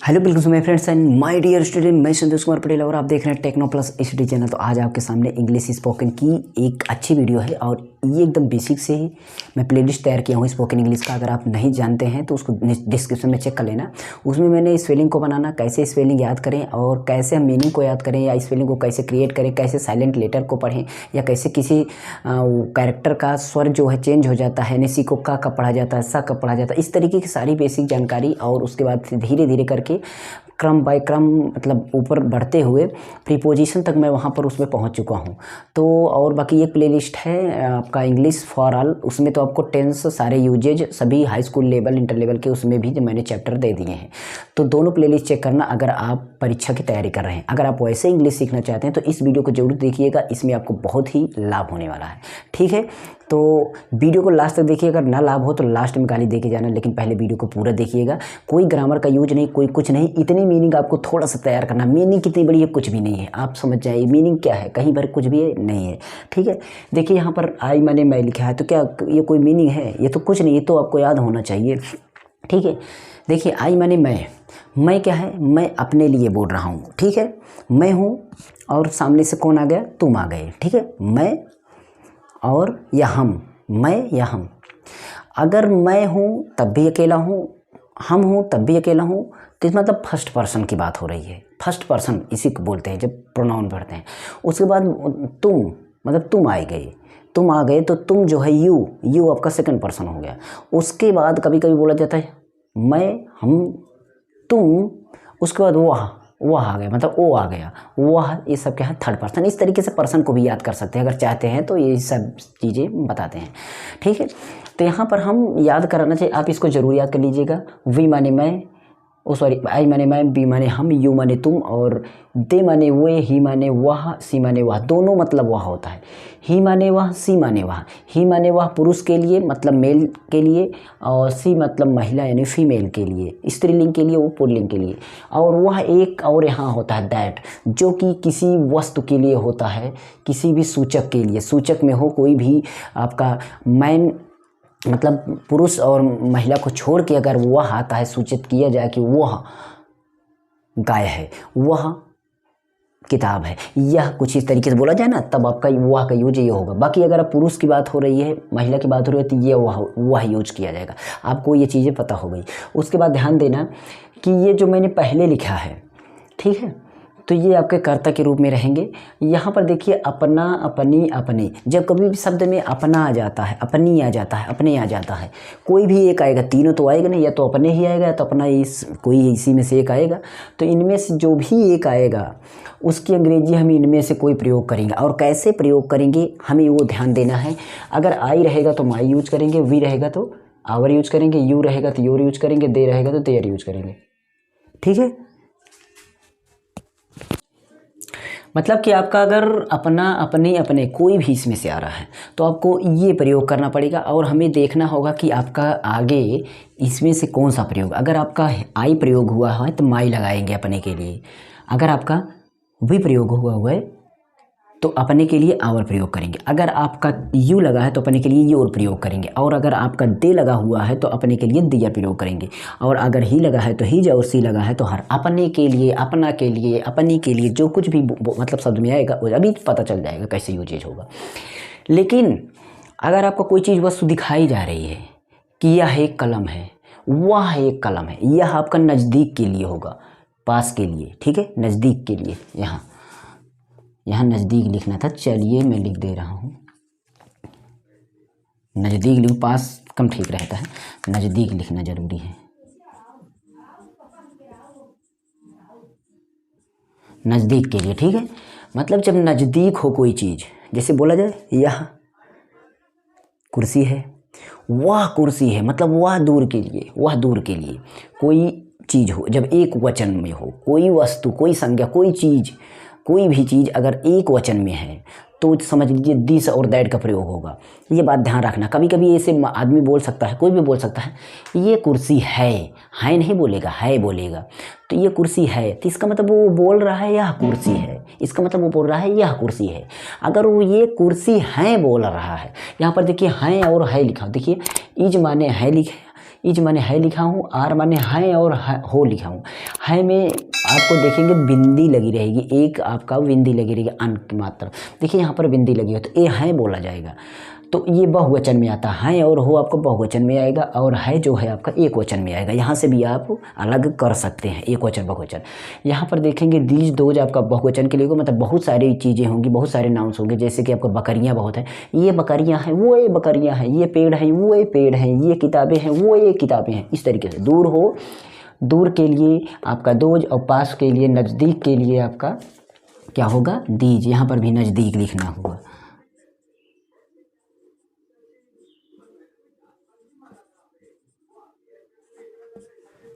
Hello बिल्कुल my friends and my dear student, मैं संतोष कुमार पटेल और आप देख रहे हैं टेक्नो प्लस एचडी चैनल। तो आज आपके सामने इंग्लिश स्पोकन की एक अच्छी वीडियो है और ये एकदम बेसिक से ही मैं प्लेलिस्ट तैयार किया हूँ स्पोकन इंग्लिश का। अगर आप नहीं जानते हैं तो उसको डिस्क्रिप्शन में चेक कर लेना। उसमें मैंने स्पेलिंग को बनाना, कैसे स्पेलिंग याद करें और कैसे हम मीनिंग को याद करें या स्पेलिंग को कैसे क्रिएट करें, कैसे साइलेंट लेटर को पढ़ें या कैसे किसी कैरेक्टर का स्वर जो है चेंज हो जाता है, सी को का कब पढ़ा जाता है, सा कब पढ़ा जाता है, इस तरीके की सारी बेसिक जानकारी। और उसके बाद धीरे धीरे करके क्रम बाय क्रम मतलब ऊपर बढ़ते हुए प्रीपोजिशन तक मैं वहाँ पर उसमें पहुँच चुका हूँ। तो और बाकी एक प्लेलिस्ट है आपका इंग्लिश फॉर ऑल, उसमें तो आपको टेंस सारे यूजेज सभी high school level inter level के उसमें भी जो मैंने चैप्टर दे दिए हैं। तो दोनों प्लेलिस्ट चेक करना अगर आप परीक्षा की तैयारी कर रहे हैं। अगर आप वैसे इंग्लिश सीखना चाहते हैं तो इस वीडियो को जरूर देखिएगा, इसमें आपको बहुत ही लाभ होने वाला है। ठीक है, तो वीडियो को लास्ट तक देखिए। अगर ना लाभ हो तो लास्ट में गाली दे के जाना, लेकिन पहले वीडियो को पूरा देखिएगा। कोई ग्रामर का यूज नहीं, कोई कुछ नहीं, इतनी मीनिंग आपको थोड़ा सा तैयार करना। मीनिंग कितनी बड़ी है, कुछ भी नहीं है, आप समझ जाइए मीनिंग क्या है, कहीं पर कुछ भी नहीं है। ठीक है, देखिए यहाँ पर आई मैंने मैं लिखा है, तो क्या ये कोई मीनिंग है? ये तो कुछ नहीं, ये तो आपको याद होना चाहिए। ठीक है, देखिए आई मैंने मैं क्या है, मैं अपने लिए बोल रहा हूँ। ठीक है, मैं हूँ और सामने से कौन आ गया, तुम आ गए। ठीक है, मैं और या हम, मैं या हम। अगर मैं हूँ तब भी अकेला हूँ, हम हूँ तब भी अकेला हूँ, तो इस मतलब फर्स्ट पर्सन की बात हो रही है। फर्स्ट पर्सन इसी को बोलते हैं जब प्रोनाउन पढ़ते हैं। उसके बाद तुम मतलब तुम आ गए, तुम आ गए, तो तुम जो है यू आपका सेकंड पर्सन हो गया। उसके बाद कभी कभी बोला जाता है मैं, हम, तुम, उसके बाद वह आ गया, मतलब वो आ गया, वह, ये सब क्या है, थर्ड पर्सन। इस तरीके से पर्सन को भी याद कर सकते हैं अगर चाहते हैं तो, ये सब चीज़ें बताते हैं। ठीक है, तो यहाँ पर हम याद कराना चाहिए, आप इसको जरूर याद कर लीजिएगा। वी माने मैं, आई माने मैं, बी माने हम, यू माने तुम, और दे माने वे, ही माने वह, सी माने वह। दोनों मतलब वह होता है। ही माने वह, सी माने वह। ही माने वह पुरुष के लिए मतलब मेल के लिए, और सी मतलब महिला यानी फीमेल के लिए, स्त्रीलिंग के लिए, वो पुल्लिंग के लिए। और वह एक और यहाँ होता है दैट, जो कि किसी वस्तु के लिए होता है, किसी भी सूचक के लिए। सूचक में हो कोई भी आपका मैन मतलब पुरुष और महिला को छोड़ के अगर वह आता है, सूचित किया जाए कि वह गाय है, वह किताब है, यह कुछ इस तरीके से बोला जाए ना, तब आपका वह का यूज ये होगा। बाकी अगर आप पुरुष की बात हो रही है, महिला की बात हो रही है, तो ये वह यूज किया जाएगा। आपको ये चीज़ें पता हो गई। उसके बाद ध्यान देना कि ये जो मैंने पहले लिखा है, ठीक है, तो ये आपके कर्ता के रूप में रहेंगे। यहाँ पर देखिए अपना, अपनी, अपने। जब कभी भी शब्द में अपना आ जाता है, अपनी आ जाता है, अपने आ जाता है, कोई भी एक आएगा, तीनों तो आएगा नहीं, या तो अपने ही आएगा या तो अपना, कोई इसी में से एक आएगा। तो इनमें से जो भी एक आएगा उसकी अंग्रेजी हम इनमें से कोई प्रयोग करेंगे। और कैसे प्रयोग करेंगे हमें वो ध्यान देना है। अगर आई रहेगा तो माई यूज करेंगे, वी रहेगा तो आवर यूज करेंगे, यू रहेगा तो योर यूज करेंगे, दे रहेगा तो देयर यूज करेंगे। ठीक है, मतलब कि आपका अगर अपना, अपने, अपने कोई भी इसमें से आ रहा है तो आपको ये प्रयोग करना पड़ेगा। और हमें देखना होगा कि आपका आगे इसमें से कौन सा प्रयोग। अगर आपका आई प्रयोग हुआ है तो माई लगाएंगे अपने के लिए। अगर आपका भी प्रयोग हुआ है तो अपने के लिए आवर प्रयोग करेंगे। अगर आपका यू लगा है तो अपने के लिए योर प्रयोग करेंगे। और अगर आपका दे लगा हुआ है तो अपने के लिए दिया प्रयोग करेंगे। और अगर ही लगा है तो ही, और सी लगा है तो हर। अपने के लिए, अपना के लिए, अपनी के लिए, जो कुछ भी मतलब शब्द में आएगा वो अभी पता चल जाएगा कैसे यूजेज होगा। लेकिन अगर आपको कोई चीज़ वस्तु दिखाई जा रही है कि यह एक कलम है, वह एक कलम है, यह आपका नज़दीक के लिए होगा, पास के लिए। ठीक है, नज़दीक के लिए, यहाँ नज़दीक लिखना था, चलिए मैं लिख दे रहा हूँ नज़दीक। लिख, पास कम ठीक रहता है, नज़दीक लिखना जरूरी है, नज़दीक के लिए। ठीक है, मतलब जब नज़दीक हो कोई चीज़, जैसे बोला जाए यह कुर्सी है, वह कुर्सी है, मतलब वह दूर के लिए, वह दूर के लिए कोई चीज़ हो। जब एक वचन में हो कोई वस्तु, कोई संज्ञा, कोई चीज़, कोई भी चीज़ अगर एक वचन में है तो समझ लीजिए दिस और दैट का प्रयोग होगा। ये बात ध्यान रखना। कभी कभी ऐसे आदमी बोल सकता है, कोई भी बोल सकता है ये कुर्सी है नहीं बोलेगा, है बोलेगा। तो ये कुर्सी है, तो इसका मतलब वो बोल रहा है यह कुर्सी है, इसका मतलब वो बोल रहा है यह कुर्सी है। अगर वो ये कुर्सी है बोल रहा है, यहाँ पर देखिए हैं और है लिखा, देखिए इज माने है लिखे, इज माने है लिखा हूँ, आर माने है और हो लिखा हूँ। है में आपको देखेंगे बिंदी लगी रहेगी, एक आपका बिंदी लगी रहेगी अन की मात्रा। देखिए यहाँ पर बिंदी लगी हो तो ए है बोला जाएगा, तो ये बहुवचन में आता है और हो आपको बहुवचन में आएगा और है जो है आपका एक वचन में आएगा। यहाँ से भी आप अलग कर सकते हैं एक वचन बहुवचन। यहाँ पर देखेंगे दीज दोज आपका बहुवचन के लिए होगा, मतलब बहुत सारी चीज़ें होंगी, बहुत सारे नाउंस होंगे। जैसे कि आपको बकरियाँ बहुत हैं, ये बकरियाँ हैं, वो ये बकरियाँ हैं, ये पेड़ हैं, वो ये पेड़ हैं, ये किताबें हैं, वो ये किताबें हैं। इस तरीके से दूर हो, दूर के लिए आपका दोज और पास के लिए नज़दीक के लिए आपका क्या होगा दीज। यहाँ पर भी नज़दीक लिखना होगा।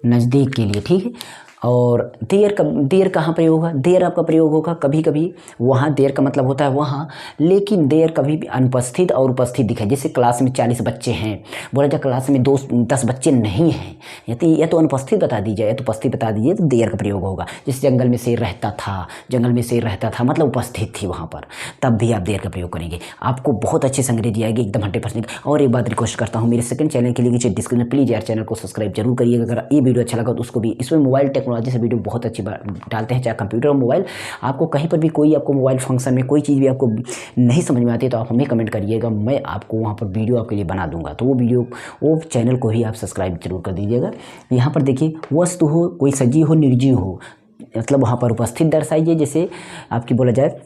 नज़दीक के लिए, ठीक है। और देर कहाँ प्रयोग होगा, देर आपका प्रयोग होगा कभी कभी वहाँ, देर का मतलब होता है वहाँ, लेकिन देर कभी भी अनुपस्थित और उपस्थित दिखाई। जैसे क्लास में 40 बच्चे हैं, बोला जाए क्लास में 10 बच्चे नहीं हैं, या तो अनुपस्थित बता दीजिए या तो उपस्थित बता दीजिए, तो देर का प्रयोग होगा। जैसे जंगल में शेर रहता था, जंगल में शेर रहता था मतलब उपस्थित थी वहाँ पर, तब भी आप देर का प्रयोग करेंगे। आपको बहुत अच्छी अंग्रेजी आएगी एकदम 100%। और एक बात रिक्वेस्ट करता हूँ, मेरे सेकंड चैनल के लिए नीचे डिस्क्रिप्शन प्लीज़ यार चैनल को सब्सक्राइब जरूर करिएगा। अगर ये वीडियो अच्छा लगा तो उसको भी, इसमें मोबाइल टेक्नोलॉजी से वीडियो बहुत अच्छी डालते हैं, चाहे कंप्यूटर और मोबाइल। आपको कहीं पर भी कोई आपको मोबाइल फंक्शन में कोई चीज़ भी आपको नहीं समझ में आती है तो आप हमें कमेंट करिएगा, मैं आपको वहाँ पर वीडियो आपके लिए बना दूंगा। तो वो चैनल को ही आप सब्सक्राइब जरूर कर दीजिएगा। यहाँ पर देखिए वस्तु हो, कोई सजीव हो निर्जीव हो, मतलब वहाँ पर उपस्थित दर्शाइए। जैसे आपकी बोला जाए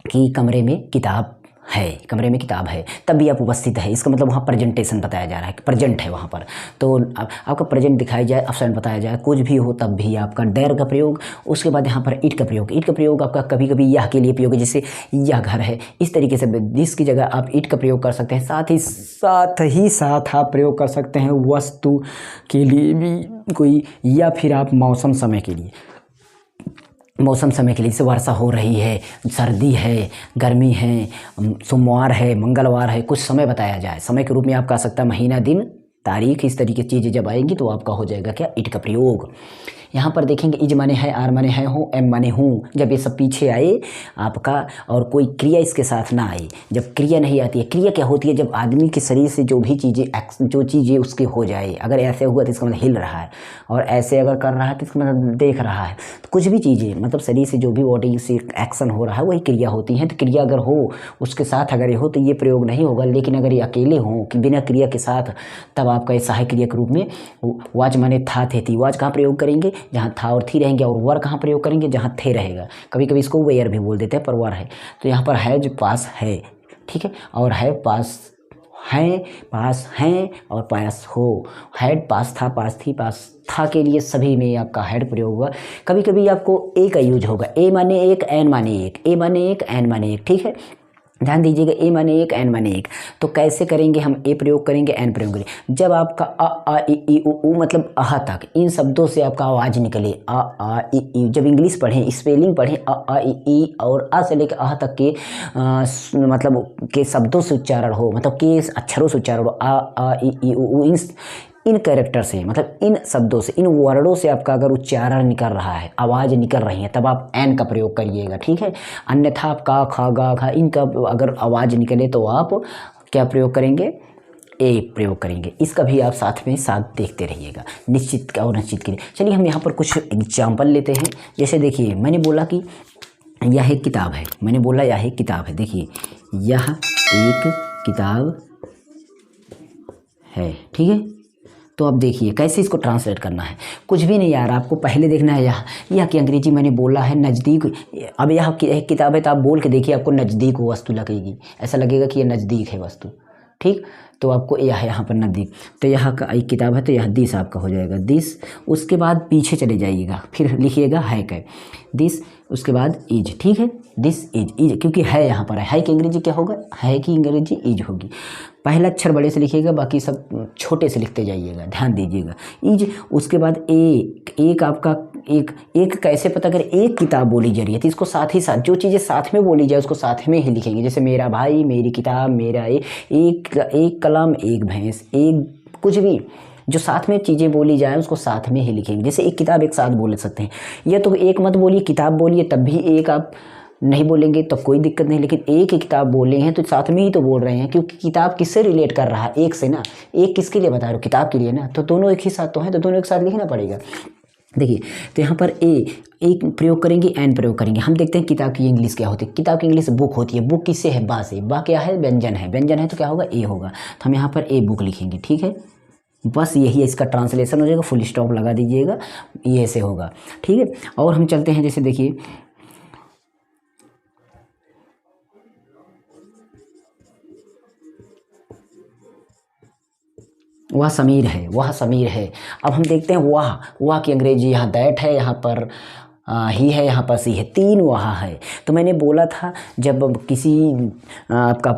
कि कमरे में किताब है, कमरे में किताब है, तब भी आप उपस्थित है, इसका मतलब वहाँ प्रेजेंटेशन बताया जा रहा है कि प्रेजेंट है वहाँ पर। तो आपका प्रेजेंट दिखाया जाए, अब्सेंट बताया जाए, कुछ भी हो तब भी आपका डेर का प्रयोग। उसके बाद यहाँ पर इट का प्रयोग। इट का प्रयोग आपका कभी कभी यह के लिए प्रयोग है, जैसे यह घर है, इस तरीके से जिसकी जगह आप इट का प्रयोग कर सकते हैं। साथ आप प्रयोग कर सकते हैं वस्तु के लिए भी कोई, या फिर आप मौसम समय के लिए, मौसम समय के लिए, जैसे वर्षा हो रही है, सर्दी है, गर्मी है, सोमवार है, मंगलवार है, कुछ समय बताया जाए, समय के रूप में आप कह सकता है महीना, दिन, तारीख, इस तरीके की चीज़ें जब आएंगी तो आपका हो जाएगा क्या इट का प्रयोग। यहाँ पर देखेंगे इज माने है, आर माने है, हो, एम माने हूँ। जब ये सब पीछे आए आपका और कोई क्रिया इसके साथ ना आए, जब क्रिया नहीं आती है, क्रिया क्या होती है, जब आदमी के शरीर से जो भी चीज़ें जो चीज़ें उसके हो जाए। अगर ऐसे हुआ तो इसका मतलब हिल रहा है, और ऐसे अगर कर रहा है तो इसका मतलब देख रहा है। तो कुछ भी चीज़ें मतलब शरीर से जो भी बॉडी से एक्शन हो रहा है वही क्रिया होती हैं। तो क्रिया अगर हो उसके साथ अगर ये हो तो ये प्रयोग नहीं होगा, लेकिन अगर ये अकेले हों कि बिना क्रिया के साथ, तब आपका ये सहायक क्रिया के रूप में वाच माने था, थे, थी। वाच कहाँ प्रयोग करेंगे, जहाँ था और थी रहेंगे, और वर कहाँ प्रयोग करेंगे, जहाँ थे रहेगा। कभी कभी इसको वेयर भी बोल देते हैं, पर वर है। तो यहाँ पर है जो पास है, ठीक है, और है पास हैं, पास हैं और पास हो। हैड पास था, पास थी, पास था के लिए सभी में आपका हैड प्रयोग होगा। कभी कभी आपको ए का यूज होगा, ए माने एक, एन माने एक, ए माने एक, एन माने एक, ठीक है। ध्यान दीजिएगा, ए माने एक, एन माने एक। तो कैसे करेंगे हम, ए प्रयोग करेंगे, एन प्रयोग करेंगे। जब आपका आ ई उ मतलब आह तक इन शब्दों से आपका आवाज़ निकले, आ ई, जब इंग्लिश पढ़ें, स्पेलिंग पढ़ें, आ ई और आ से लेकर आह तक के मतलब के शब्दों से उच्चारण हो, मतलब के अक्षरों से उच्चारण हो, आ ई उ, इन कैरेक्टर से, मतलब इन शब्दों से, इन वर्डों से आपका अगर उच्चारण निकल रहा है, आवाज़ निकल रही है, तब आप एन का प्रयोग करिएगा, ठीक है। अन्यथा आप का, खा, गा, खा, इनका अगर आवाज़ निकले तो आप क्या प्रयोग करेंगे, ए प्रयोग करेंगे। इसका भी आप साथ में साथ देखते रहिएगा, निश्चित और निश्चित के लिए। चलिए हम यहाँ पर कुछ एग्जाम्पल लेते हैं। जैसे देखिए मैंने बोला कि यह एक किताब है, मैंने बोला यह एक किताब है। देखिए यह एक किताब है, ठीक है। तो अब देखिए कैसे इसको ट्रांसलेट करना है। कुछ भी नहीं यार, आपको पहले देखना है यह की अंग्रेजी मैंने बोला है नज़दीक। अब यह एक किताब है तो आप बोल के देखिए, आपको नज़दीक वो वस्तु लगेगी, ऐसा लगेगा कि यह नज़दीक है वस्तु, ठीक। तो आपको यह है यहाँ पर नज़दीक, तो यह का एक किताब है तो यह दिस आपका हो जाएगा, दिस। उसके बाद पीछे चले जाइएगा, फिर लिखिएगा है का दिस, उसके बाद इज, ठीक है। दिस इज क्योंकि है यहाँ पर है की अंग्रेजी क्या होगा, है की अंग्रेजी इज होगी। पहला अक्षर बड़े से लिखिएगा, बाकी सब छोटे से लिखते जाइएगा, ध्यान दीजिएगा। इज, उसके बाद एक आपका एक कैसे पता करें, एक किताब बोली जा रही है तो इसको साथ ही साथ जो चीज़ें साथ में बोली जाए उसको साथ में ही लिखेंगे। जैसे मेरा भाई, मेरी किताब, मेरा एक कलम, एक भैंस, एक कुछ भी जो साथ में चीज़ें बोली जाए उसको साथ में ही लिखेंगे। जैसे एक किताब एक साथ बोल सकते हैं, या तो एक मत बोलिए, किताब बोलिए, तब भी एक आप नहीं बोलेंगे तो कोई दिक्कत नहीं, लेकिन एक ही किताब बोले हैं तो साथ में ही तो बोल रहे हैं, क्योंकि किताब किससे रिलेट कर रहा है, एक से ना। एक किसके लिए बता रहे हो, किताब के लिए ना, तो दोनों एक ही साथ तो हैं, तो दोनों एक साथ लिखना पड़ेगा। देखिए, तो यहाँ पर एक प्रयोग करेंगे, एन प्रयोग करेंगे। हम देखते हैं किताब की इंग्लिश क्या होती है। किताब की इंग्लिश बुक होती है। बुक किससे है, बा से। बा क्या है, व्यंजन है। व्यंजन है तो क्या होगा, ए होगा। तो हम यहाँ पर ए बुक लिखेंगे, ठीक है। बस यही इसका ट्रांसलेशन हो जाएगा, फुल स्टॉप लगा दीजिएगा, ये ऐसे होगा, ठीक है। और हम चलते हैं, जैसे देखिए, वह समीर है, वह समीर है। अब हम देखते हैं वह की अंग्रेजी, यहाँ दैट है, यहाँ पर ही है, यहाँ पर सी है, तीन वहाँ है। तो मैंने बोला था जब किसी आपका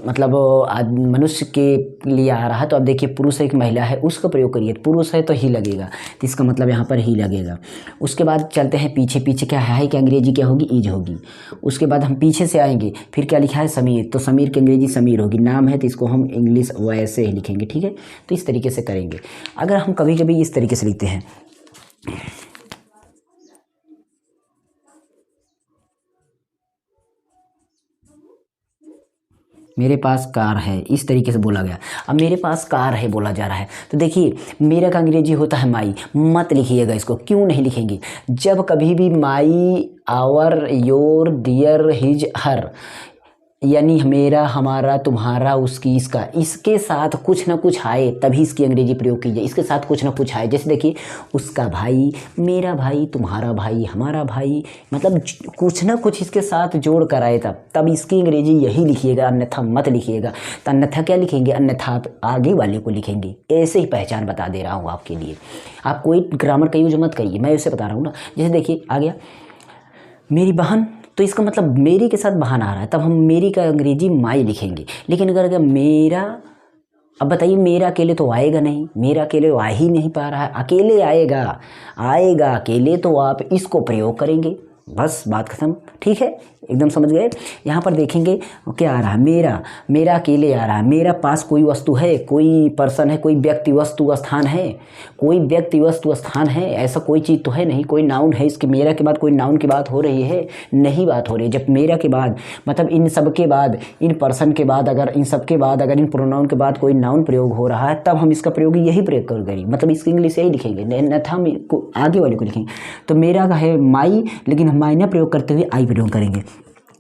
मतलब मनुष्य के लिए आ रहा है, तो अब देखिए पुरुष है कि महिला है, उसका प्रयोग करिए। पुरुष है तो ही लगेगा, तो इसका मतलब यहाँ पर ही लगेगा। उसके बाद चलते हैं पीछे। पीछे क्या है कि अंग्रेजी क्या होगी, ईज होगी। उसके बाद हम पीछे से आएंगे, फिर क्या लिखा है, समीर, तो समीर की अंग्रेजी समीर होगी। नाम है तो इसको हम इंग्लिश वैसे ही लिखेंगे, ठीक है। तो इस तरीके से करेंगे। अगर हम कभी कभी इस तरीके से लिखते हैं, मेरे पास कार है, इस तरीके से बोला गया। अब मेरे पास कार है बोला जा रहा है, तो देखिए मेरा का अंग्रेजी होता है माई। मत लिखिएगा इसको, क्यों नहीं लिखेंगे। जब कभी भी माई, आवर, योर, डियर, हिज, हर, यानी मेरा, हमारा, तुम्हारा, उसकी, इसका, इसके साथ कुछ ना कुछ आए तभी इसकी अंग्रेजी प्रयोग कीजिए। इसके साथ कुछ ना कुछ आए, जैसे देखिए उसका भाई, मेरा भाई, तुम्हारा भाई, हमारा भाई, मतलब कुछ ना कुछ इसके साथ जोड़ कर आए तब इसकी अंग्रेजी यही लिखिएगा, अन्यथा मत लिखिएगा। तो अन्यथा क्या लिखेंगे, अन्यथा आप आगे वाले को लिखेंगे। ऐसे ही पहचान बता दे रहा हूँ आपके लिए। आप कोई ग्रामर का यूज मत करिए, मैं ऐसे बता रहा हूँ ना। जैसे देखिए आ गया मेरी बहन, तो इसका मतलब मेरी के साथ बहन आ रहा है, तब हम मेरी का अंग्रेजी माई लिखेंगे। लेकिन अगर मेरा, अब बताइए मेरा अकेले तो आएगा नहीं, मेरा अकेले आ ही नहीं पा रहा है, अकेले आएगा अकेले, तो आप इसको प्रयोग करेंगे, बस बात खत्म, ठीक है, एकदम समझ गए। यहाँ पर देखेंगे क्या आ रहा है, मेरा अकेले आ रहा है। मेरा पास कोई वस्तु है, कोई पर्सन है, कोई व्यक्ति, वस्तु, स्थान है, कोई व्यक्ति, वस्तु, स्थान है, ऐसा कोई चीज़ तो है नहीं, कोई नाउन है। इसके मेरा के बाद कोई नाउन की बात हो रही है, नहीं बात हो रही है। जब मेरा के बाद मतलब इन सब के बाद, इन पर्सन के बाद, अगर इन सब के बाद, अगर इन प्रोनाउन के बाद कोई नाउन प्रयोग हो रहा है, तब हम इसका प्रयोग यही प्रयोग करेंगे, मतलब इसकी इंग्लिश यही लिखेंगे, अन्यथा हम आगे वाले को लिखेंगे। तो मेरा का है माई, लेकिन हम माई ना प्रयोग करते हुए आई प्रयोग करेंगे,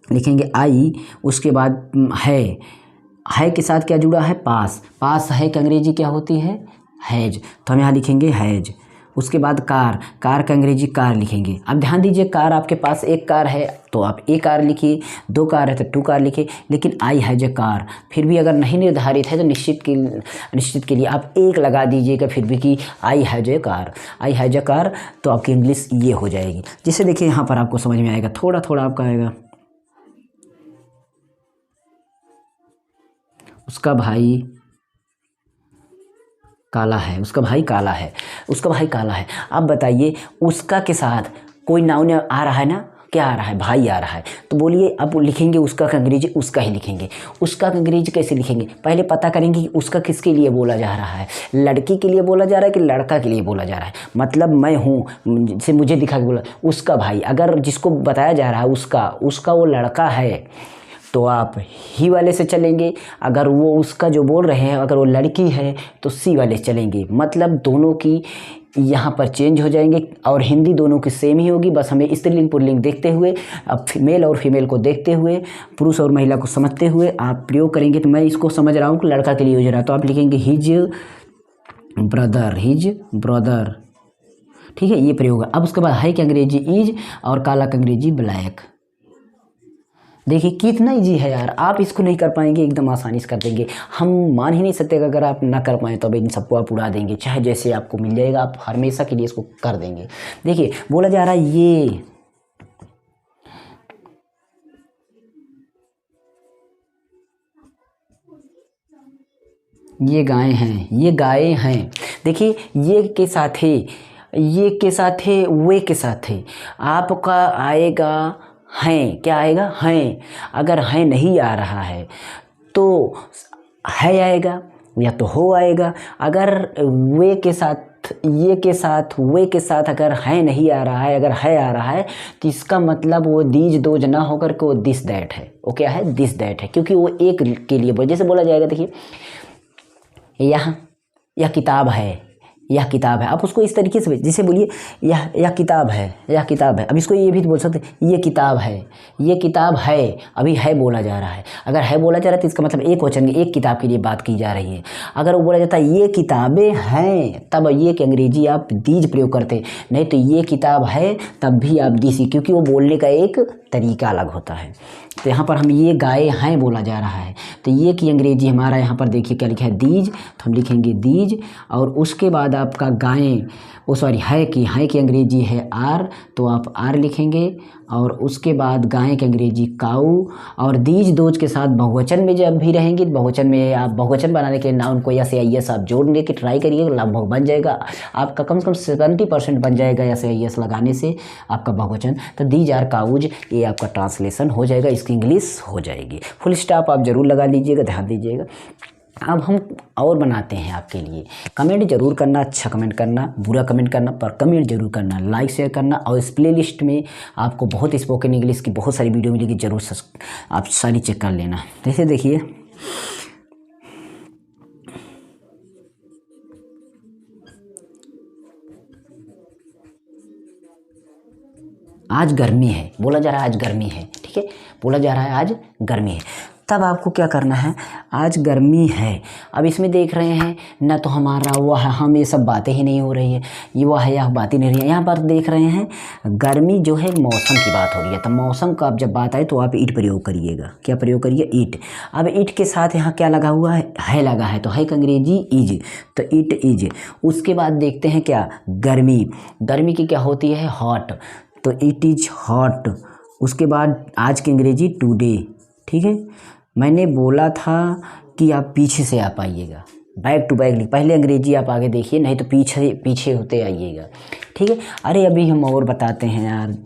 लिखेंगे आई। उसके बाद है के साथ क्या जुड़ा है, पास है कि अंग्रेजी क्या होती है, हैज, तो हम यहाँ लिखेंगे हैज। उसके बाद कार का अंग्रेजी कार लिखेंगे। अब ध्यान दीजिए, कार आपके पास एक कार है तो आप एक कार लिखिए, दो कार है तो टू कार लिखिए, लेकिन आई हैज ए कार फिर भी अगर नहीं निर्धारित है तो निश्चित के लिए आप एक लगा दीजिएगा फिर भी कि आई हैज ए कार, तो आपकी इंग्लिश ये हो जाएगी। जिससे देखिए यहाँ पर आपको समझ में आएगा, थोड़ा थोड़ा आपका आएगा। उसका भाई काला है, उसका भाई काला है। अब बताइए उसका के साथ कोई नाउन आ रहा है ना, क्या आ रहा है, भाई आ रहा है, तो बोलिए अब लिखेंगे उसका का अंग्रेजी उसका ही लिखेंगे। उसका का अंग्रेजी कैसे लिखेंगे, पहले पता करेंगे कि उसका किसके लिए बोला जा रहा है, लड़की के लिए बोला जा रहा है कि लड़का के लिए बोला जा रहा है। मतलब मैं हूँ से मुझे दिखा के बोला उसका भाई, अगर जिसको बताया जा रहा है उसका वो लड़का है तो आप ही वाले से चलेंगे। अगर वो उसका जो बोल रहे हैं अगर वो लड़की है तो सी वाले से चलेंगे। मतलब दोनों की यहाँ पर चेंज हो जाएंगे और हिंदी दोनों की सेम ही होगी। बस हमें स्त्रीलिंग पुल्लिंग देखते हुए, अब मेल और फीमेल को देखते हुए, पुरुष और महिला को समझते हुए आप प्रयोग करेंगे। तो मैं इसको समझ रहा हूँ कि लड़का के लिए हो जा रहा है, तो आप लिखेंगे हिज ब्रदर, ठीक है, ये प्रयोग है। अब उसके बाद है कि अंग्रेजी इज और काला का अंग्रेजी ब्लैक। देखिए कितना इजी है यार, आप इसको नहीं कर पाएंगे, एकदम आसानी से कर देंगे। हम मान ही नहीं सकते कि अगर आप ना कर पाएँ तो अब इन सबको आप उड़ा देंगे, चाहे जैसे आपको मिल जाएगा आप हमेशा के लिए इसको कर देंगे। देखिए बोला जा रहा है ये गायें हैं। देखिए ये के साथ है वे के साथ है, आपका आएगा हैं, क्या आएगा हैं। अगर हैं नहीं आ रहा है तो है आएगा या तो हो आएगा। अगर वे के साथ ये के साथ वे के साथ अगर है नहीं आ रहा है, अगर है आ रहा है तो इसका मतलब वो दीज दोज ना होकर के वो दिस दैट है। वो क्या है? दिस दैट है, क्योंकि वो एक के लिए जैसे बोला जाएगा, देखिए यह किताब है, यह किताब है। आप उसको इस तरीके से जैसे बोलिए यह किताब है, यह किताब है। अब इसको ये भी बोल सकते हैं ये किताब है, ये किताब है। अभी है बोला जा रहा है, अगर है बोला जा रहा है तो इसका मतलब एक वचन में एक किताब के लिए बात की जा रही है। अगर वो बोला जाता है ये किताबें हैं, तब ये की अंग्रेजी आप दीज प्रयोग करते, नहीं तो ये किताब है तब भी आप दिस, क्योंकि वो बोलने का एक तरीका अलग होता है। तो यहाँ पर हम ये गाय हैं बोला जा रहा है, तो ये की अंग्रेजी हमारा यहाँ पर देखिए क्या लिखा है? दीज। तो हम लिखेंगे दीज, और उसके बाद आपका गायें, है की अंग्रेजी है आर, तो आप आर लिखेंगे। और उसके बाद गाय की अंग्रेजी काऊ। और दीज दोज के साथ बहुवचन में जब भी रहेंगी, बहुवचन में आप बहुवचन बनाने के लिए नाउन को या से आई एस आप जोड़ने की ट्राई करिएगा, लगभग बन जाएगा आपका, कम से कम 70% बन जाएगा या से आई एस लगाने से आपका बहुवचन। तो दीज आर काउज, ये आपका ट्रांसलेशन हो जाएगा, इसकी इंग्लिश हो जाएगी। फुल स्टॉप आप ज़रूर लगा लीजिएगा, ध्यान दीजिएगा। अब हम और बनाते हैं आपके लिए। कमेंट जरूर करना, अच्छा कमेंट करना, बुरा कमेंट करना, पर कमेंट जरूर करना, लाइक शेयर करना। और इस प्लेलिस्ट में आपको बहुत स्पोकन इंग्लिश की बहुत सारी वीडियो मिलेगी, जरूर आप सारी चेक कर लेना। जैसे देखिए आज गर्मी है, बोला जा रहा है आज गर्मी है, ठीक है, बोला जा रहा है आज गर्मी है। तब आपको क्या करना है? आज गर्मी है। अब इसमें देख रहे हैं ना, तो हमारा वह हम ये सब बातें ही नहीं हो रही है, ये वह है यह बातें नहीं रही है। यहाँ पर देख रहे हैं गर्मी जो है मौसम की बात हो रही है, तो मौसम का अब जब बात आए तो आप ईट प्रयोग करिएगा। क्या प्रयोग करिए? ईट। अब ईट के साथ यहाँ क्या लगा हुआ है लगा है, तो है का अंग्रेजी इज, तो ईट इज। उसके बाद देखते हैं क्या? गर्मी। गर्मी की क्या होती है? हॉट, तो इट इज हॉट। उसके बाद आज की अंग्रेजी टुडे, ठीक है। मैंने बोला था कि आप पीछे से आप आइएगा, बैक टू बैक। पहले अंग्रेजी आप आगे देखिए, नहीं तो पीछे पीछे होते आइएगा, ठीक है। अरे अभी हम और बताते हैं यार।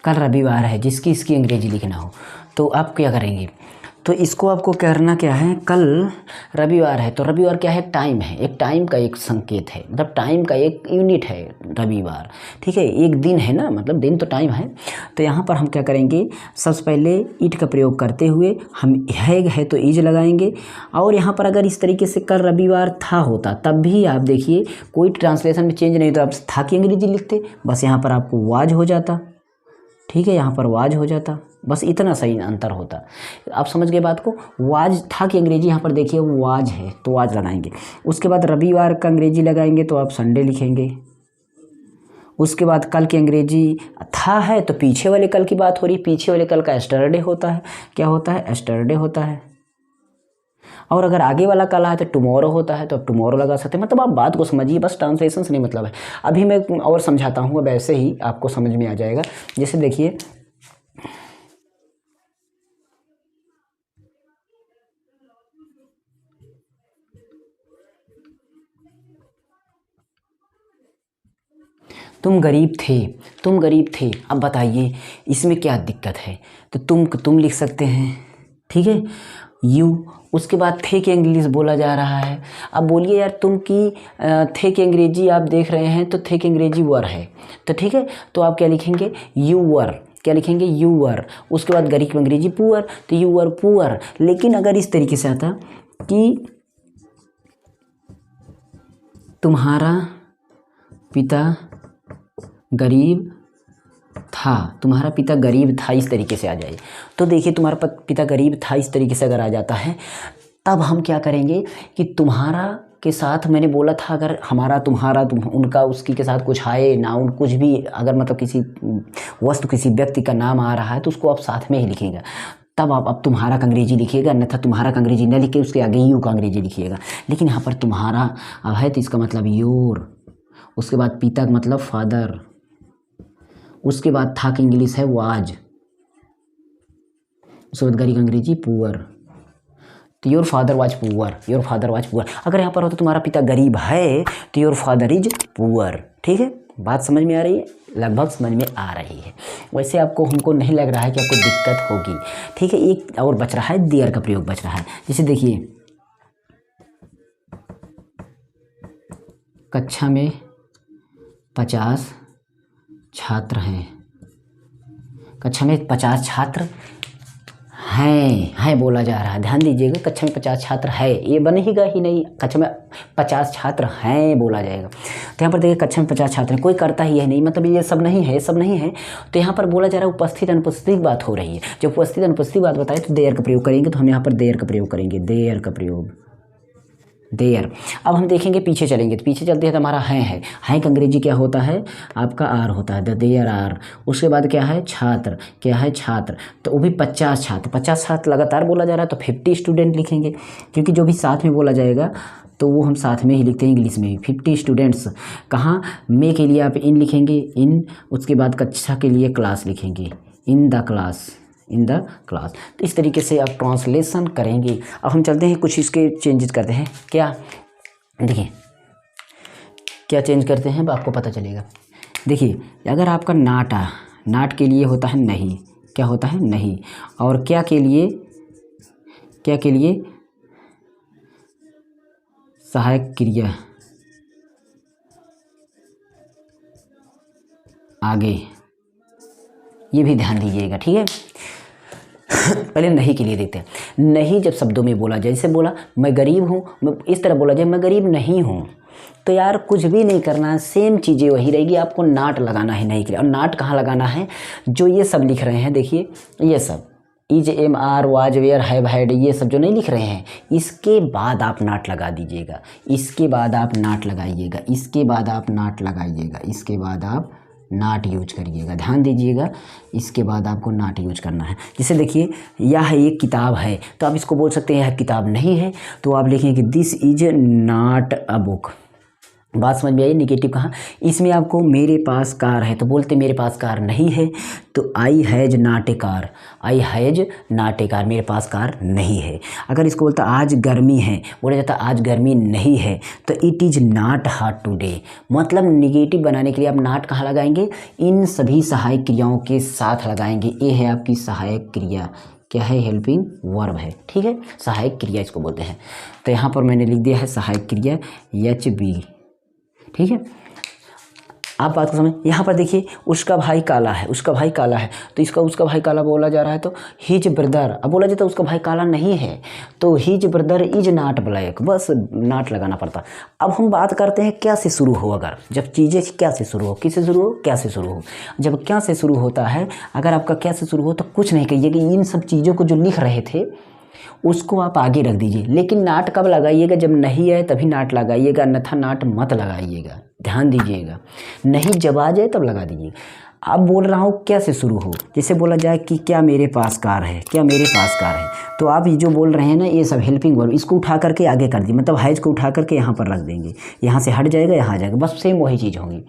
कल रविवार है, जिसकी इसकी अंग्रेजी लिखना हो तो आप क्या करेंगे? तो इसको आपको करना क्या है? कल रविवार है, तो रविवार क्या है? टाइम है, एक टाइम का एक संकेत है, मतलब टाइम का एक यूनिट है रविवार, ठीक है। एक दिन है ना, मतलब दिन तो टाइम है। तो यहाँ पर हम क्या करेंगे? सबसे पहले ईट का प्रयोग करते हुए हम है तो ईज लगाएंगे। और यहाँ पर अगर इस तरीके से कल रविवार था होता, तब भी आप देखिए कोई ट्रांसलेशन में चेंज नहीं, तो आप था की अंग्रेजी लिखते, बस यहाँ पर आपको वाज हो जाता, ठीक है, यहाँ पर वाज हो जाता, बस इतना सही अंतर होता। आप समझ गए बात को? वाज था कि अंग्रेजी यहाँ पर देखिए वाज है, तो वाज लगाएंगे। उसके बाद रविवार का अंग्रेजी लगाएंगे तो आप संडे लिखेंगे। उसके बाद कल की अंग्रेजी था है, तो पीछे वाले कल की बात हो रही, पीछे वाले कल का एस्टरडे होता है। क्या होता है? एस्टरडे होता है। और अगर आगे वाला कल आए तो टुमारो होता है, तो आप टुमारो लगा सकते हैं। मतलब आप बात को समझिए, बस ट्रांसलेशन से नहीं मतलब है। अभी मैं और समझाता हूँ, अब ऐसे ही आपको समझ में आ जाएगा। जैसे देखिए तुम गरीब थे, तुम गरीब थे। अब बताइए इसमें क्या दिक्कत है? तो तुम लिख सकते हैं, ठीक है, यू। उसके बाद थे की इंग्लिश बोला जा रहा है। अब बोलिए यार तुम की थे की अंग्रेजी आप देख रहे हैं, तो थे की अंग्रेजी वर है, तो ठीक है, तो आप क्या लिखेंगे? You were. क्या लिखेंगे? You were. उसके बाद गरीब की अंग्रेजी पुअर, तो यू वर पुअर। लेकिन अगर इस तरीके से आता कि तुम्हारा पिता गरीब था, तुम्हारा पिता गरीब था, इस तरीके से आ जाए, तो देखिए तुम्हारा पिता गरीब था, इस तरीके से अगर आ जाता है, तब हम क्या करेंगे कि तुम्हारा के साथ मैंने बोला था, अगर हमारा तुम्हारा उनका उसकी के साथ कुछ आए नाउन कुछ भी, अगर मतलब किसी वस्तु किसी व्यक्ति का नाम आ रहा है तो उसको आप साथ में ही लिखिएगा। तब आप अब तुम्हारा का अंग्रेजी लिखिएगा, अन्यथा तुम्हारा का अंग्रेजी न लिखे, उसके आगे यू का अंग्रेजी लिखिएगा। लेकिन यहाँ पर तुम्हारा अब है तो इसका मतलब योर। उसके बाद पिता का मतलब फादर। उसके बाद था कि इंग्लिश है वाज, उसके बाद गरी का अंग्रेजी पुअर। तो your father was poor, your father was poor. अगर यहाँ पर होता तुम्हारा पिता गरीब है तो योर फादर इज पुअर। ठीक है, बात समझ में आ रही है? लगभग समझ में आ रही है। वैसे आपको हमको नहीं लग रहा है कि आपको दिक्कत होगी। ठीक है, एक और बच रहा है, देयर का प्रयोग बच रहा है। जैसे देखिए, कक्षा में 50 छात्र हैं, कक्षा में 50 छात्र हैं बोला जा रहा है। ध्यान दीजिएगा, कक्षा में 50 छात्र है, ये बनेगा ही नहीं, कक्षा में 50 छात्र हैं बोला जाएगा। तो यहाँ पर देखिए कक्षा में 50 छात्र हैं, कोई करता ही है नहीं, मतलब ये सब नहीं है, ये सब नहीं है। तो यहाँ पर बोला जा रहा है उपस्थित अनुपस्थित की बात हो रही है। जब उपस्थित अनुपस्थित बात बताए तो देयर का प्रयोग करेंगे, तो हम यहाँ पर देयर का प्रयोग करेंगे, देयर का प्रयोग, देयर। अब हम देखेंगे, पीछे चलेंगे, तो पीछे चलते हैं तो हमारा है का अंग्रेजी क्या होता है आपका? आर होता है, द देयर आर। उसके बाद क्या है? छात्र, क्या है? छात्र। तो वो भी 50 छात्र, 50 छात्र लगातार बोला जा रहा है तो 50 स्टूडेंट लिखेंगे, क्योंकि जो भी साथ में बोला जाएगा तो वो हम साथ में ही लिखते हैं इंग्लिश में भी। 50 स्टूडेंट्स, कहाँ? मे के लिए आप इन लिखेंगे, इन। उसके बाद कक्षा के लिए क्लास लिखेंगे, in the class, in the class. तो इस तरीके से आप ट्रांसलेशन करेंगे। अब हम चलते हैं, कुछ इसके चेंजेस करते हैं। क्या? देखिए क्या चेंज करते हैं अब आपको पता चलेगा। देखिए, अगर आपका नाट के लिए होता है नहीं, क्या होता है? नहीं। और क्या के लिए? क्या के लिए? सहायक क्रिया, आगे, ये भी ध्यान दीजिएगा। ठीक है, पहले नहीं के लिए देखते हैं। नहीं जब शब्दों में बोला जाए, जैसे बोला मैं गरीब हूँ, मैं इस तरह बोला जाए मैं गरीब नहीं हूँ, तो यार कुछ भी नहीं करना है, सेम चीज़ें वही रहेगी, आपको नाट लगाना है नहीं के लिए। और नाट कहाँ लगाना है? जो ये सब लिख रहे हैं, देखिए ये सब is, am, are, was, were, have, had, ये सब जो नहीं लिख रहे हैं, इसके बाद आप नाट लगा दीजिएगा, इसके बाद आप नाट लगाइएगा, इसके बाद आप नाट लगाइएगा, इसके बाद आप नाट यूज करिएगा। ध्यान दीजिएगा, इसके बाद आपको नाट यूज करना है। जैसे देखिए, यह एक किताब है, तो आप इसको बोल सकते हैं यह किताब नहीं है, तो आप लिखेंगे this is not a book. बात समझ में आई? निगेटिव कहाँ? इसमें आपको मेरे पास कार है, तो बोलते मेरे पास कार नहीं है, तो I has not a car, I has not a car, मेरे पास कार नहीं है। अगर इसको बोलता आज गर्मी है, बोला जाता आज गर्मी नहीं है, तो it is not hot today. मतलब निगेटिव बनाने के लिए आप नॉट कहाँ लगाएंगे? इन सभी सहायक क्रियाओं के साथ लगाएंगे। ये है आपकी सहायक क्रिया, क्या है? हेल्पिंग वर्ब है। ठीक है, सहायक क्रिया इसको बोलते हैं। तो यहाँ पर मैंने लिख दिया है सहायक क्रिया HB। ठीक है, आप बात को समझ। यहाँ पर देखिए, उसका भाई काला है, उसका भाई काला है, तो इसका उसका भाई काला बोला जा रहा है, तो हिज ब्रदर। अब बोला जाता है उसका भाई काला नहीं है, तो his brother is not black, बस नॉट लगाना पड़ता। अब हम बात करते हैं क्या से शुरू हो। अगर जब चीज़ें क्या से शुरू हो, किससे शुरू हो? क्या से शुरू हो। जब क्या से शुरू होता है, अगर आपका क्या से शुरू हो तो कुछ नहीं कहिए कि इन सब चीज़ों को जो लिख रहे थे उसको आप आगे रख दीजिए। लेकिन नाट कब लगाइएगा? जब नहीं आए तभी नाट लगाइएगा, अन्यथा नाट मत लगाइएगा। ध्यान दीजिएगा, नहीं जब आ जाए तब लगा दीजिए। अब बोल रहा हूँ क्या से शुरू हो। जैसे बोला जाए कि क्या मेरे पास कार है, क्या मेरे पास कार है, तो आप ये जो बोल रहे हैं ना, ये सब हेल्पिंग वर्ब, इसको उठा करके आगे कर दिए, मतलब हैज को उठा करके यहाँ पर रख देंगे, यहाँ से हट जाएगा, यहाँ आ जाएगा, बस सेम वही चीज़ होगी।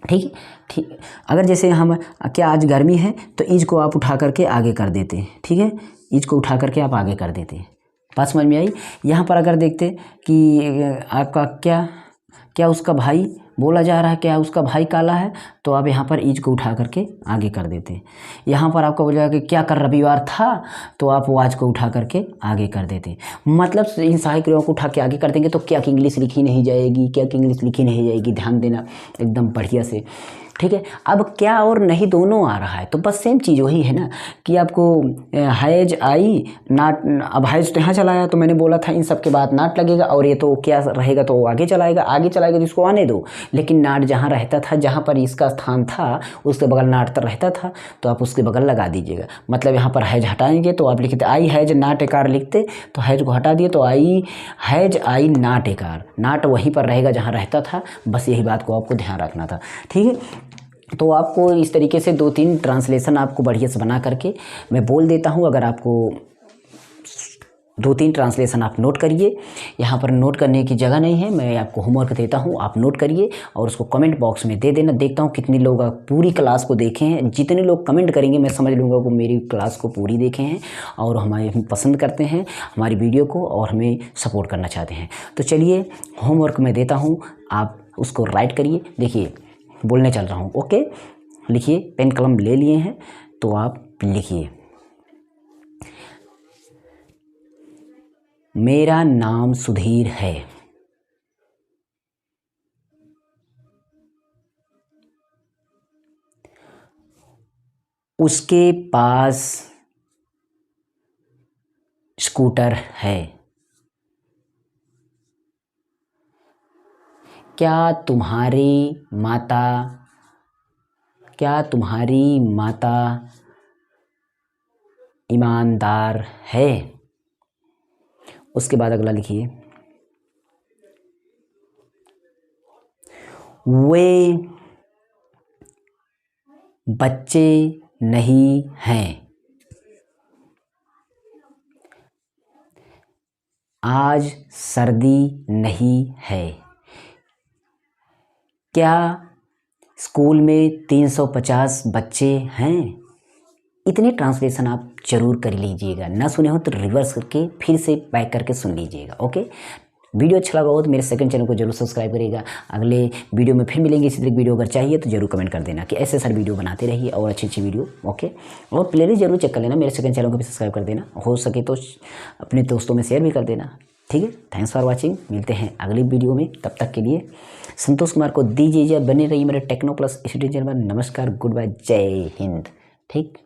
ठीक है, ठीक। अगर जैसे हम क्या आज गर्मी है, तो इज को आप उठा करके आगे कर देते हैं। ठीक है, इज को उठा करके आप आगे कर देते हैं। बात समझ में आई? यहाँ पर अगर देखते कि आपका क्या उसका भाई बोला जा रहा है, क्या उसका भाई काला है, तो आप यहाँ पर इज को उठा करके आगे कर देते हैं। यहाँ पर आपको बोला कि क्या कर रविवार था, तो आप वाज को उठा करके आगे कर देते हैं। मतलब इन सहायक क्रियाओं को उठा के आगे कर देंगे तो क्या की इंग्लिश लिखी नहीं जाएगी, क्या की इंग्लिश लिखी नहीं जाएगी। ध्यान देना एकदम बढ़िया से। ठीक है, अब क्या और नहीं दोनों आ रहा है, तो बस सेम चीज़ वही है ना कि आपको हैज, आई, नाट। अब हैज तो यहाँ चलाया, तो मैंने बोला था इन सब के बाद नाट लगेगा, और ये तो क्या रहेगा, तो आगे चलाएगा, आगे चलाएगा तो इसको आने दो। लेकिन नाट जहाँ रहता था, जहाँ पर इसका स्थान था, उसके बगल नाट तो रहता था, तो आप उसके बगल लगा दीजिएगा। मतलब यहाँ पर हैज हटाएंगे तो आप लिखते I has naught A car लिखते, तो हैज को हटा दिए तो I has I naught A car, नाट वहीं पर रहेगा जहाँ रहता था। बस यही बात को आपको ध्यान रखना था। ठीक है, तो आपको इस तरीके से 2-3 ट्रांसलेशन आपको बढ़िया से बना करके मैं बोल देता हूँ। अगर आपको 2-3 ट्रांसलेशन आप नोट करिए। यहाँ पर नोट करने की जगह नहीं है, मैं आपको होमवर्क देता हूँ, आप नोट करिए और उसको कमेंट बॉक्स में दे देना। देखता हूँ कितने लोग पूरी क्लास को देखे हैं। जितने लोग कमेंट करेंगे मैं समझ लूँगा वो मेरी क्लास को पूरी देखे हैं और हमें पसंद करते हैं हमारी वीडियो को और हमें सपोर्ट करना चाहते हैं। तो चलिए होमवर्क मैं देता हूँ, आप उसको राइट करिए। देखिए बोलने चल रहा हूँ, ओके। लिखिए, पेन कलम ले लिए हैं तो आप लिखिए। मेरा नाम सुधीर है। उसके पास स्कूटर है। क्या तुम्हारी माता ईमानदार है? उसके बाद अगला लिखिए। वे बच्चे नहीं हैं। आज सर्दी नहीं है। क्या स्कूल में 350 बच्चे हैं? इतने ट्रांसलेशन आप जरूर कर लीजिएगा, ना सुने हो तो रिवर्स करके फिर से बैक करके सुन लीजिएगा, ओके। वीडियो अच्छा लगा हो तो मेरे सेकंड चैनल को जरूर सब्सक्राइब करिएगा। अगले वीडियो में फिर मिलेंगे। इसी तरह वीडियो अगर चाहिए तो जरूर कमेंट कर देना कि ऐसे सारे वीडियो बनाते रहिए और अच्छी वीडियो, ओके। और प्लेलिस्ट जरूर चेक कर लेना, मेरे सेकंड चैनल को भी सब्सक्राइब कर देना, हो सके तो अपने दोस्तों में शेयर भी कर देना, ठीक है। थैंक्स फॉर वॉचिंग, मिलते हैं अगली वीडियो में। तब तक के लिए संतोष कुमार को दीजिए इजाज़त, बने रहिए मेरे टेक्नो प्लस स्टडी चैनल पर। नमस्कार, गुड बाय, जय हिंद, ठीक।